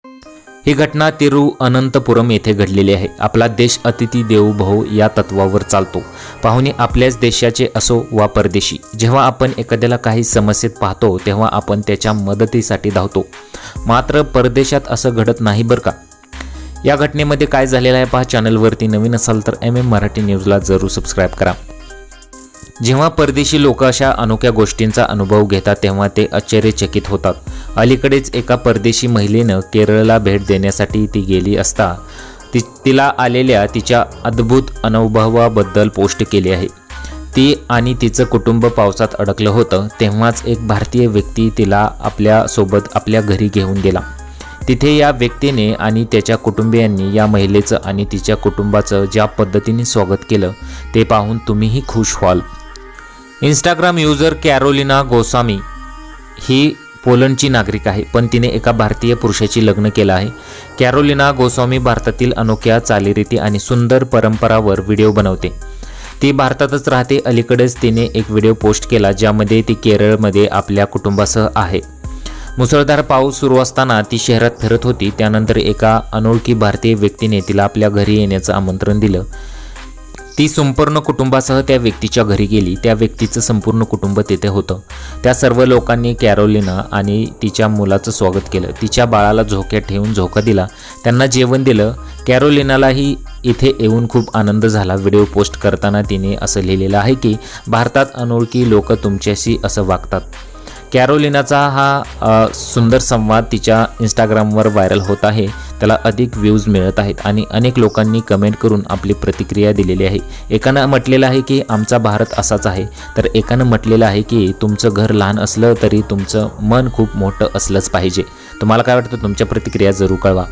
ही घटना तिरुअनंतपुरम येथे घडलेली आहे। आपला देश अतिथी देवो भव या तत्वावर चालतो। पाहुणे आपल्याच देशाचे असो वा परदेशी, जेव्हा आपण एखाद्याला काही समस्येत पाहतो तेव्हा आपण त्याच्या मदतीसाठी धावतो। मात्र परदेशात असं घडत नाही बरं का। या घटनेमध्ये काय झालेलं आहे पहा। चॅनलवरती नवीन असाल तर मराठी न्यूजला जरूर सबस्क्राईब करा। जेव्हा परदेशी लोक अशा अनोख्या गोष्टींचा अनुभव घेतात तेव्हा ते आश्चर्यचकित होतात। अलीकडेच एका परदेशी महिलेनं केरळला भेट देण्यासाठी ती गेली असता तिला आलेल्या तिच्या अद्भुत अनुभवाबद्दल पोस्ट केली आहे। ती आणि तिचं कुटुंब पावसात अडकलं होतं तेव्हाच एक भारतीय व्यक्ती तिला आपल्यासोबत आपल्या घरी घेऊन गेला। तिथे या व्यक्तीने आणि त्याच्या कुटुंबियांनी या महिलेचं आणि तिच्या कुटुंबाचं ज्या पद्धतीने स्वागत केलं ते पाहून तुम्हीही खुश व्हाल। इंस्टाग्राम यूजर कॅरोलिना गोस्वामी ही पोलंडची नागरिक आहे, पण तिने एका भारतीय पुरुषाशी लग्न केलं आहे। कॅरोलिना गोस्वामी भारतातील अनोख्या चालीरीती आणि सुंदर परंपरावर व्हिडिओ बनवते। ती भारतातच राहते। अलीकडेच तिने एक व्हिडिओ पोस्ट केला ज्यामध्ये ती केरळमध्ये आपल्या कुटुंबासह आहे। मुसळधार पाऊस सुरू असताना ती शहरात फिरत होती। त्यानंतर एका अनोळखी भारतीय व्यक्तीने तिला आपल्या घरी येण्याचं आमंत्रण दिलं। ती संपूर्ण कुटुंबासह त्या व्यक्तीच्या घरी गेली। त्या व्यक्तीचं संपूर्ण कुटुंब तेथे होतं। त्या सर्व लोकांनी कॅरोलिना आणि तिच्या मुलाचं स्वागत केलं। तिच्या बाळाला झोक्यात ठेवून झोका दिला, त्यांना जेवण दिलं। कॅरोलिनालाही इथे येऊन खूप आनंद झाला। व्हिडिओ पोस्ट करताना तिने असं लिहिलेलं आहे की भारतात अनोळखी लोक तुमच्याशी असं वागतात। कॅरोलिनाचा हा सुंदर संवाद तिच्या इंस्टाग्रामवर व्हायरल होत आहे। त्याला अधिक व्ह्यूज मिळत आहेत आणि अनेक लोकांनी कमेंट करून आपली प्रतिक्रिया दिलेली आहे। एकानं म्हटलेलं आहे की आमचा भारत असाच आहे, तर एकानं म्हटलेलं आहे की तुमचं घर लहान असलं तरी तुमचं मन खूप मोठं असलंच पाहिजे। तुम्हाला काय वाटतं? तुमच्या प्रतिक्रिया जरूर कळवा।